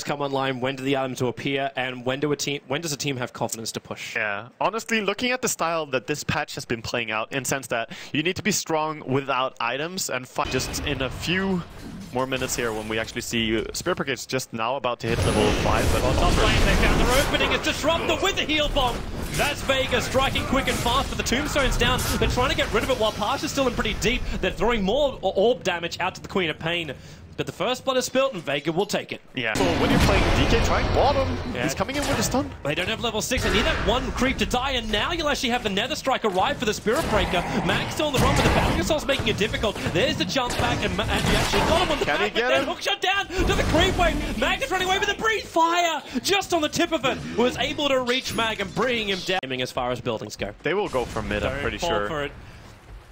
come online, when do the items appear, and when does a team have confidence to push? Yeah, honestly, looking at the style that this patch has been playing out, in the sense that you need to be strong without items and fight just in a few more minutes here when we actually see Spirit Brigade's just now about to hit level 5. But top lane, they found their opening. It's Disruptor with the heal bomb. That's Vega striking quick and fast, but the Tombstone's down. They're trying to get rid of it while Pasha's still in pretty deep. They're throwing more orb damage out to the Queen of Pain. But the first blood is spilt, and Vega will take it. Yeah. So when you're playing DK trying bottom, he's coming in with a stun. They don't have level 6. They need that one creep to die, and now you'll actually have the Nether Strike arrive for the Spirit Breaker. Mag's still on the run, but the Battle Assault's making it difficult. There's the jump back, and you actually got him on the back, but then hook shot down to the creep wave. Mag is running away with the breathe fire just on the tip of it. Was able to reach Mag and bring him down. As far as buildings go, they will go for mid. I'm pretty sure. For it.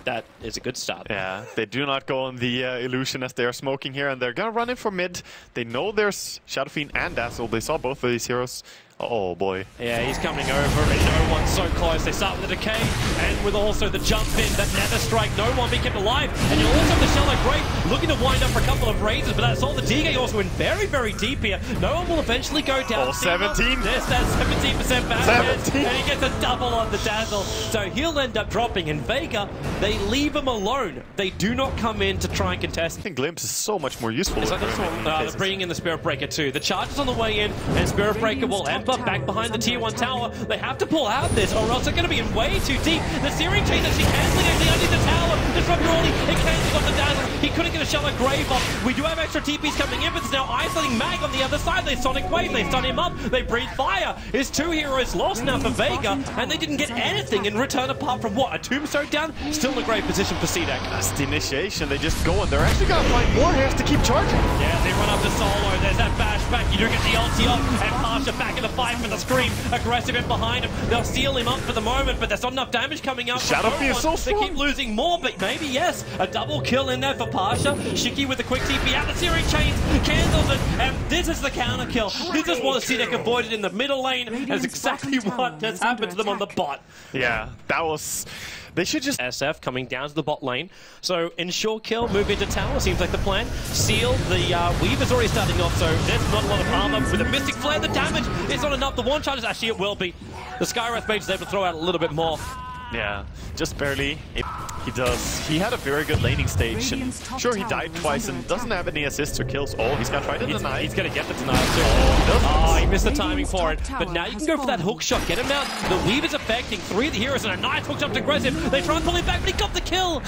That is a good start. Yeah, they do not go on the illusion as they are smoking here, and they're gonna run in for mid. They know there's Shadow Fiend and Dazzle. They saw both of these heroes. Oh boy. Yeah, he's coming over, and no one's so close. They start with the decay, and with also the jump in, that Nether Strike, no one being kept alive. And you'll also have the Shallow Grave looking to wind up for a couple of raises, but that's all. The DK also in very, very deep here. No one will eventually go down. Oh, 17. There's that 17% bounce, and he gets a double on the Dazzle. So he'll end up dropping, and Vega, they leave him alone. They do not come in to try and contest. I think Glimpse is so much more useful. It's like they're bringing in the Spirit Breaker too. The charge is on the way in, and Spirit Breaker will end up back behind the tier 1 tower. They have to pull out this, or else they're going to be in way too deep. The Searing Chase actually cancelling actually underneath the tower. Disruptor only, it cancels off the Dazzle. He couldn't get a Shallow Grave off. We do have extra TPs coming in, but it's now isolating Mag on the other side. They Sonic Wave, they stun him up, they breathe fire. His 2 heroes lost now for Vega, and they didn't get anything in return apart from what? A Tombstone down? Still in a great position for CDEC. That's the initiation. They just go, and they're actually going to find more hairs to keep charging. Yeah, they run up to Solo. There's that bash back. You do get the ulti up, and Pasha back in the fight for the Scream. Aggressive in behind him. They'll seal him up for the moment, but there's not enough damage coming up. Shadow Fiend is so strong. They keep losing more, but maybe yes. A double kill in there for Pasha. Shiki with the quick TP out. The Searing Chains cancels it, and this is the counter kill. This is what CDEC avoided in the middle lane, and it's exactly what has happened to them on the bot. Yeah, that was... They should just... SF coming down to the bot lane. So ensure kill, move into tower, seems like the plan. Seal, the Weaver's already starting off, so there's not a lot of armor. With a Mystic Flare, the damage is not enough. The one charge is actually, it will be. The Skywrath Mage is able to throw out a little bit more. Yeah, just barely. He does. He had a very good laning stage, and sure, he died twice and doesn't have any assists or kills. Oh, he's gonna try to deny. He's gonna get the denial too. Oh, he missed the timing for it. But now you can go for that hook shot, get him out. The Weaver's affecting 3 of the heroes, and a nice hook shot to aggressive. They try and pull him back, but he got the kill.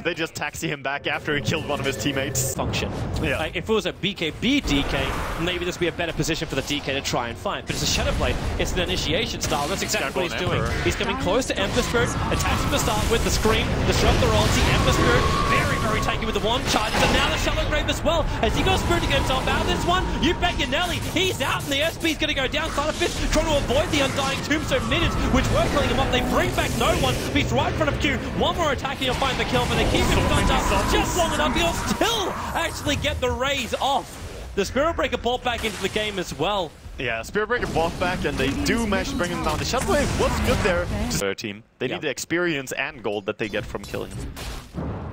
They just taxi him back after he killed one of his teammates. Function. Yeah. Like, if it was a BKB DK, maybe this would be a better position for the DK to try and find. But it's a Shadow Blade. It's an initiation style. That's exactly what he's doing. He's coming close to Ember Spirit, attacks him to start with, the Scream, Disruptor ulti, Ember Spirit, very, very tanky with the one charges, and now the Shallow Grave as well. Has he got Spirit to get himself out of this one? You bet your Nelly. He's out, and the SP's going to go down. Side of Fist trying to avoid the Undying Tombstone minions, which were killing him up. They bring back no one. He's right in front of Q. One more attack, and he'll find the kill, but they keep him stunned up just long enough. He'll still actually get the raise off. The Spirit Breaker brought back into the game as well. Yeah, Spirit Breaker bought back, and they do manage to bring him down. The Shadow Wave was good there. Their team. They need the experience and gold that they get from killing him.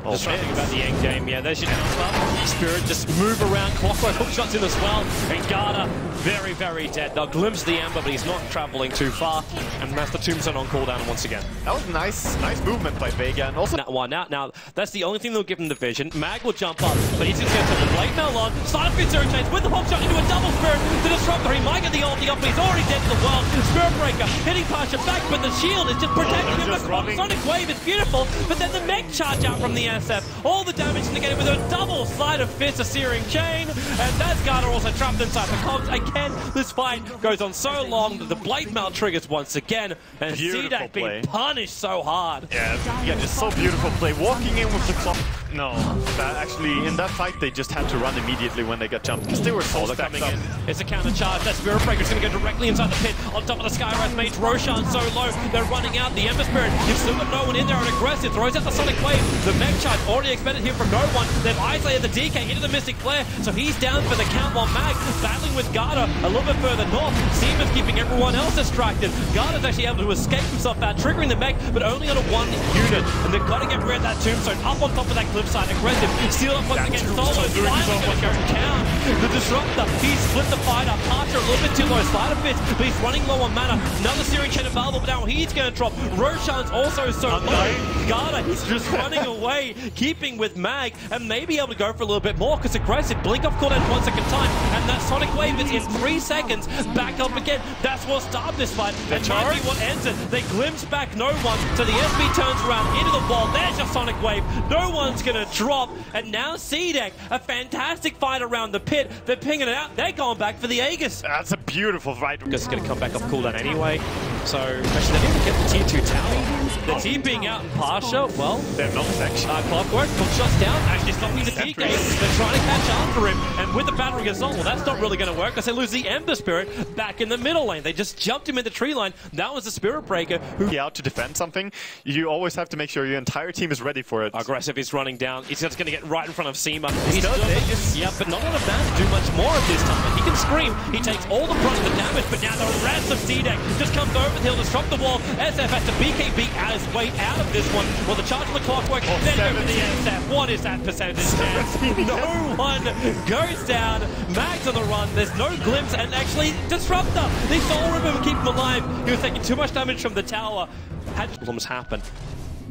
Just trying to think about the end game. Yeah, there's your down. Spirit just move around, clockwise hook shots in as well. And Garda, very, very dead. They'll glimpse the Ember, but he's not traveling too far. And that's the Tombstone on cooldown once again. That was nice movement by Vega, and also that one out. Now, that's the only thing that'll give him the vision. Mag will jump up, but he's just going to get the blade mail on. Side of Searing Chains with the hook shot into a double Spirit. The Disruptor, he might get the ulti up, but he's already dead to the world. Spirit Breaker hitting Pasha back, but the shield is just protecting him. The Sonic Wave is beautiful, but then the mech charge out from the SF. All the damage negated with a double Side of Fist, a Searing Chain, and that's Garda also trapped inside the cogs. Again, this fight goes on so long that the blade mail triggers once again, and CDEC being punished so hard. Yeah, just so beautiful play. Walking in with the clock. No, actually, in that fight, they just had to run immediately when they got jumped, because they were so coming in. It's a counter charge. That Spirit Breaker's going to go directly inside the pit. On top of the Skywrath Mage, Roshan so low. They're running out. The Ember Spirit, you've still got no one in there, and aggressive. Throws out the Sonic Wave. The mech charge already expended here from no one. They've isolated the DK into the Mystic Flare, so he's down for the count while Mag battling with Garda a little bit further north. Seaman's keeping everyone else distracted. Garda's actually able to escape himself out, triggering the mech, but only on a 1 unit. And they've got to get rid of that Tombstone up on top of that cliff flip side, aggressive, steal up once again, Solo, finally going to go down. The Disruptor, he's split the fight up, Pasha a little bit too low, Slider fits, but he's running low on mana. Another Searing Chain available, but now he's going to drop. Roshan's also so low. Garda, he's just running away, keeping with Mag, and maybe able to go for a little bit more, because aggressive, blink off cooldown 1 second time, and that Sonic Wave is in 3 seconds, back up again. That's what started this fight, and might be what ends it. They glimpse back no one, so the SB turns around into the wall. There's your Sonic Wave, no one's going to drop, and now CDEC, a fantastic fight around the pit. They're pinging it out, they're going back for the Aegis. That's a beautiful fight. Because it's going to come back off cooldown anyway. So, actually, they didn't get the tier 2 tower. The team being out in Pasha, well, they have no protection. Clockwork, hook shots down, actually stopping the DK. They're trying to catch after him, and with the battering assault, well, that's not really going to work because they lose the Ember Spirit back in the middle lane. They just jumped him in the tree line. That was the Spirit Breaker who out to defend something. You always have to make sure your entire team is ready for it. Aggressive is running down. He's just going to get right in front of Seema. He's still Aegis. Yeah, but not enough mana to do much more at this time. He can scream. He takes all the brunt of the damage, but now the rest of CDEC just comes over the hill, disrupt the wall. SF has to BKB out his way out of this one. Well, the charge of the Clockwork, then over the SF. What is that percentage chance? No one goes down. Mag's on the run. There's no glimpse, and actually, Disruptor. The Soul Ripper will keep him alive. He was taking too much damage from the tower. Had problems happen.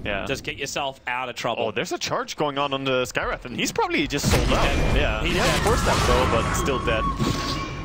Yeah. Just get yourself out of trouble. Oh, there's a charge going on the Skywrath, and he's probably just sold out. Yeah, he has forced that though, but still dead.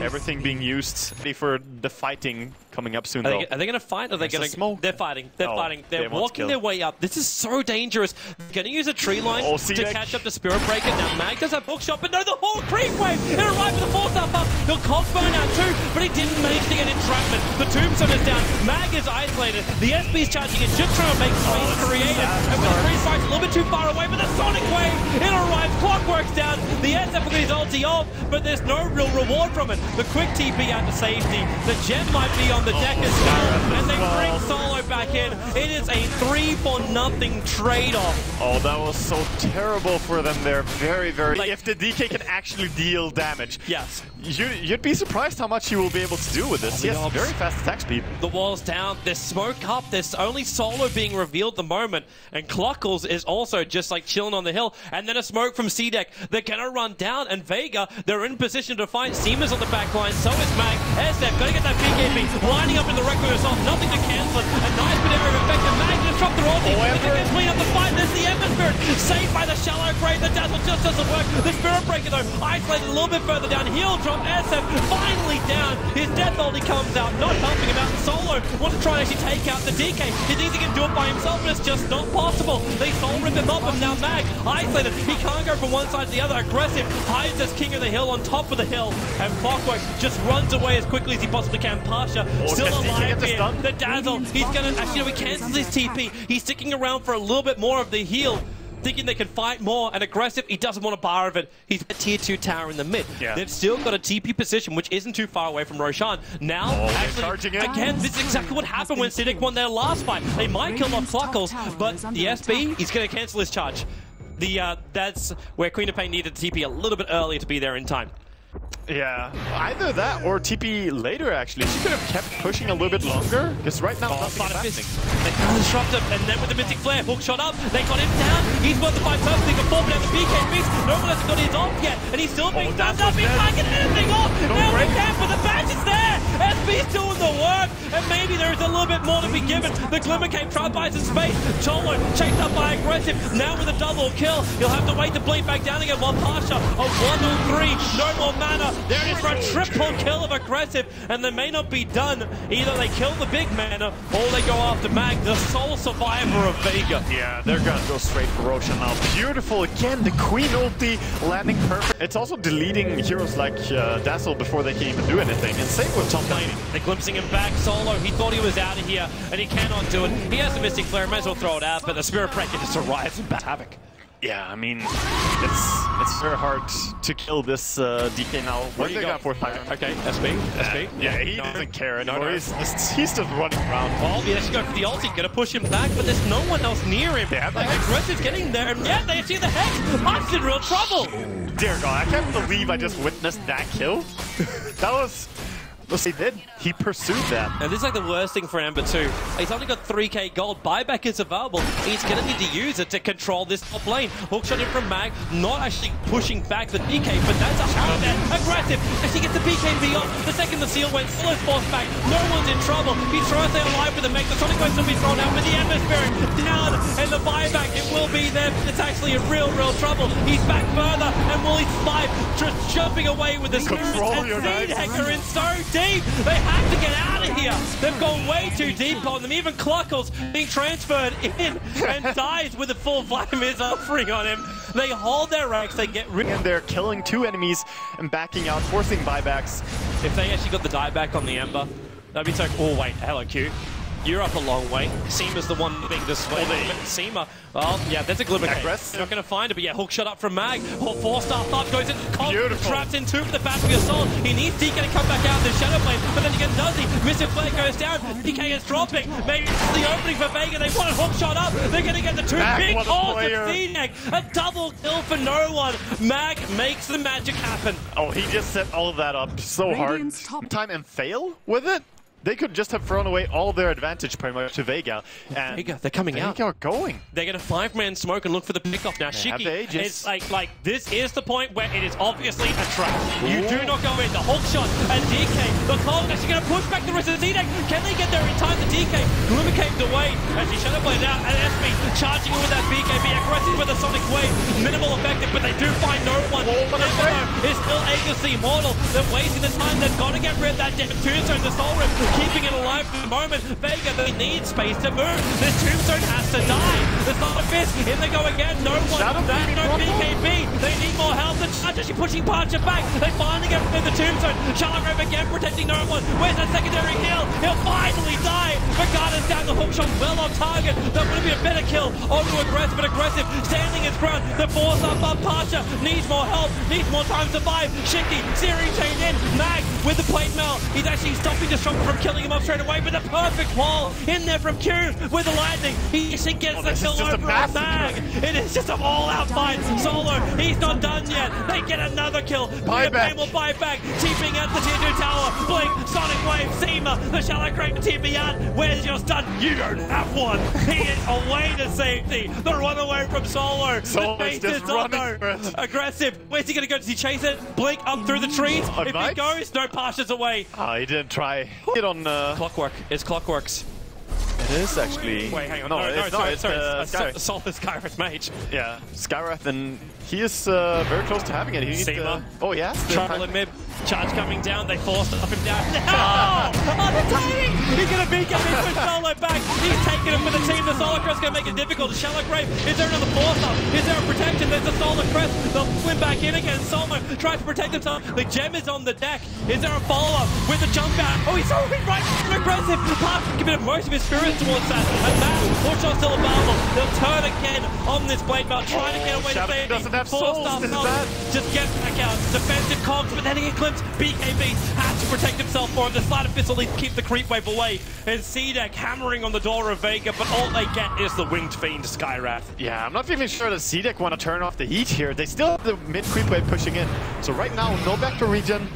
Everything being used. Ready for the fighting coming up soon, though. Are they going to fight? Or are they going to smoke? They're fighting. They're fighting. They're walking their way up. This is so dangerous. Going to use a tree line to catch up the Spirit Breaker. Now, Mag does have hook shot, but no, the whole creep wave. It arrived with the 4-star buff. He'll cold burn out too, but he didn't manage to get entrapment. The Tombstone is down. Mag is isolated. The SB's charging it, just trying to make space creative. And with the freeze fight's a little bit too far away, but the Sonic Wave, it arrives. Clockwork's down. The SF will get his ulti off, but there's no real reward from it. The quick TP out to safety. The gem might be on the deck as well, and they bring Solo back in. It is a 3-for-0 trade-off. Oh, that was so terrible for them there. Very, very... Like, if the DK can actually deal damage, yes, you'd be surprised how much he will be able to do with this. He has very fast attack speed. The wall's down. There's smoke up. There's only Solo being revealed at the moment, and Cluckles is also just like chilling on the hill. And then a smoke from CDEC. They're gonna run down, and Vega, they're in position to fight. Seema's on the back line. So is Mag. SF gonna get that BKB. Lining up in the record yourself. Nothing to cancel it. A nice bit of area of effect. And Mag just dropped their ulti. They're gonna clean up the fight. There's the Ember Spirit. Saved by the shallow grave. The dazzle just doesn't work. The Spirit Breaker, though, isolated a little bit further down. He'll drop. SF finally down. His death ulti comes out. Not helping him out. Solo wants to try and actually take out the DK. He thinks he can do it by himself, but it's just not possible. They soul rip him up, and now Mag isolated. He can't go from one side to the other. Aggressive. Hides as king of the hill on top of the hill. And Clockwork just runs away as quickly as he possibly can. Pasha still alive here. The dazzle. He's gonna actually, no, he cancels his TP. He's sticking around for a little bit more of the heal, thinking they can fight more, and aggressive, he doesn't want a bar of it. He's a tier 2 tower in the mid. Yeah. They've still got a TP position, which isn't too far away from Roshan. Now, actually, again, this is exactly what happened when CDEC won their last fight. They might kill off Cluckles, but the SB, he's going to cancel his charge. That's where Queen of Pain needed to TP a little bit earlier to be there in time. Yeah, either that or TP later, actually. She could have kept pushing a little bit longer, because right now nothing is happening. They can't disrupt him, and then with the Mystic Flare, hook shot up, they got him down. He's worth the fight perfectly, but forward down the BKBs. No one has got his off yet, and he's still being stunned up. He's not getting anything off. Now we can, but the badge is there. SB's doing the work, and maybe there is a little bit more to be given. The Glimmer came, tried by some space. Cholo chased up by aggressive. Now with a double kill, he'll have to wait to blink back down again, while Pasha, a 1-3, no more mana. There it is for a triple kill of aggressive, and they may not be done. Either they kill the big mana, or they go after Mag, the sole survivor of Vega. Yeah, they're gonna go straight for Roshan now. Beautiful again, the Queen ulti landing perfect. It's also deleting heroes like Dazzle before they can even do anything, and same with Tom Lane. They're glimpsing him back. Solo, he thought he was out of here, and he cannot do it. He has the Mystic Flare, might as well throw it out, but the Spirit Breaker just arrives and bad havoc. Yeah, I mean, it's very hard to kill this DK now. Where do you go? Okay, SB. Yeah, he doesn't care anymore. He's just running around. Oh, yeah, she go for the ulti, gonna push him back, but there's no one else near him. Yeah, like, aggressive's getting there, and yeah, they see the Hex. Mark's in real trouble. Dear God, I can't believe I just witnessed that kill. That was... He did. He pursued that. And this is like the worst thing for Ember too. He's only got 3k gold. Buyback is available. He's going to need to use it to control this top lane. Hookshot in from Mag, not actually pushing back the DK, but that's a hard net. Aggressive as he gets the BKB off. The second the seal went, Solo's forced back. No one's in trouble. He's trying to stay alive with the Meg. The Sonic Wave will be thrown out with the Ember Spirit down. And the buyback, it will be there. It's actually in real trouble. He's back further, and will he survive? Just jumping away with the Control and your CDEC are in so deep. They have to get out of here. They've gone way too deep on them. Even Cluckles being transferred in and dies with a full Vladimir offering on him. They hold their ranks. They get rid. And they're killing 2 enemies and backing out, forcing buybacks. If they actually got the dieback on the Ember, that'd be so. Oh wait, hello Q. You're up a long way. Seema's the one being displayed. Seema, well, yeah, there's a glimmer. They're not going to find it, but yeah, hook shot up from Mag. 4-star thought goes into the Cog, trapped in 2 for the Battery Assault. He needs DK to come back out of the Shadow Blade, but then again, does he? Mr. Flare goes down. DK is dropping. Maybe it's the opening for Vega. They want a hook shot up. They're going to get the 2 big calls of CDEC. A double kill for no one. Mag makes the magic happen. Oh, he just set all of that up so hard. Time and fail with it? They could just have thrown away all their advantage pretty much to Vega. And Vega, they're coming out. Vega are going. They're going to 5-man smoke and look for the pickoff now. Shiki, it's like this is the point where it is obviously a trap. You do not go in. The hook shot and DK. The Cold actually going to push back the rest of the CDEC. Can they get there in time? The DK Glimmer came away as he Shadow Blade out. And SB charging in with that BKB. Aggressive with a Sonic Wave. Minimal effective, but they do find no one. Is still Aegis Immortal. They're wasting the time. They've got to get rid of that damn Tombstone. The Soul Rip keeping it alive for the moment. Vega, they need space to move. This Tombstone has to die. There's not a fist. In they go again. No one. There's no BKB. They need more health. The charge actually pushing Parcher back. They finally get rid of the Tombstone. Charlotte Rave again protecting no one. Where's that secondary heal? He'll finally die. Regarda's down the hook shot. Well on target. That would have been a better kill. Onto Aggressive, but Aggressive standing his ground. The force up on Parcher. Needs more help. Needs more time to survive. Shiki, Siri chained in. Mag with the plate mail. He's actually stopping Destructor from killing him up straight away, but the perfect wall in there from Q with the lightning. He actually gets the kill over on Mag. It is just an all-out fight. Solo, he's not done yet. They get another kill. Pain will buy back. TPing at the tier 2 tower. Blink, Sonic Wave, Seema, the Shallow Crate to TP out. Where's your stun? You don't have one. He is away to safety. The runaway from Solo. Solo's just running for it. Aggressive. Where's he going to go? Does he chase it? Blink up through the trees. If he goes, no passes away. Oh, he didn't try. Hit on Clockwork. It's Clockworks. It is actually. Wait, hang on. No, Sorry. Sol is Skywrath Mage. Yeah, Skywrath, and he is very close to having it. He needs to. Oh, yeah. Trouble in mid. Charge coming down. They forced up him down. No! Oh, the timing! He's going to be getting his Solo back. He's taking him for the team. The Solar Crest going to make it difficult. Shallow Grave. Is there another force up? Is there a protection? There's the Solar Crest. They'll swim back in again. Solo tries to protect himself. The gem is on the deck. Is there a follow-up with the jump out? Oh, he's already right. Aggressive. Park giving most of his spirit towards that. And that, Hookshot's still available. They'll turn again on this blade belt, trying to get away to safety. Doesn't have souls. Just get back out. Defensive cogs, but then he clips. BKB has to protect himself for him. The Slider Fist will at least keep the creep wave away. And CDEC hammering on the door of Vega, but all they get is the Winged Fiend Skywrath. Yeah, I'm not even sure that CDEC want to turn off the heat here. They still have the mid creep wave pushing in. So right now, no back to regen.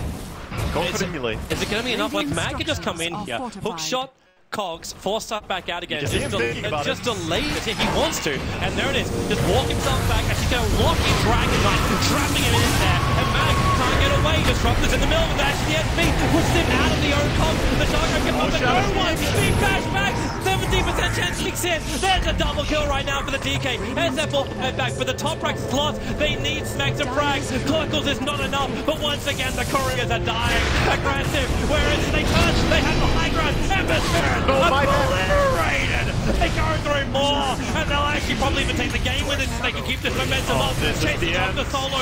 Go for the melee. Is it going to be enough? Like, Mag could just come in here. Hook shot. Cogs, forced up back out again. Just delayed it. He wants to. And there it is. Just walk himself back as he's going to lock in Dragon Knight, trapping him in there. And Mag can't get away. Disruptor's in the middle of that. The SB pushes him out of the own cog. The Shotgun can pop no one. Big bash back. 70% chance kicks in. There's a double kill right now for the DK. SF will head back. But the top ranks lost. They need smacks and frags. Clockles is not enough. But once again, the couriers are dying. Aggressive. Where is it? They touch. They have the high ground. Ember Spirit. Obliterated! They go through more, and they'll actually probably even take the game with it so they can keep this momentum up. Chasing off the Solo.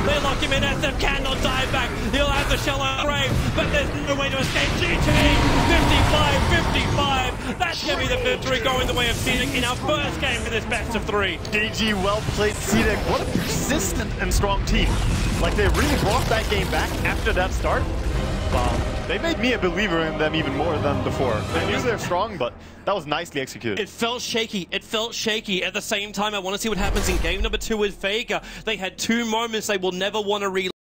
They lock him in. SF cannot dive back. He'll have the Shallow Grave, but there's no way to escape. GG! 55-55. That's going to be the victory going the way of CDEC in our first game in this best of 3. GG, well played CDEC. What a persistent and strong team. Like, they really brought that game back after that start. Wow. They made me a believer in them even more than before. I knew they're strong, but that was nicely executed. It felt shaky. It felt shaky. At the same time, I want to see what happens in game number 2 with Vega. They had 2 moments they will never want to relive.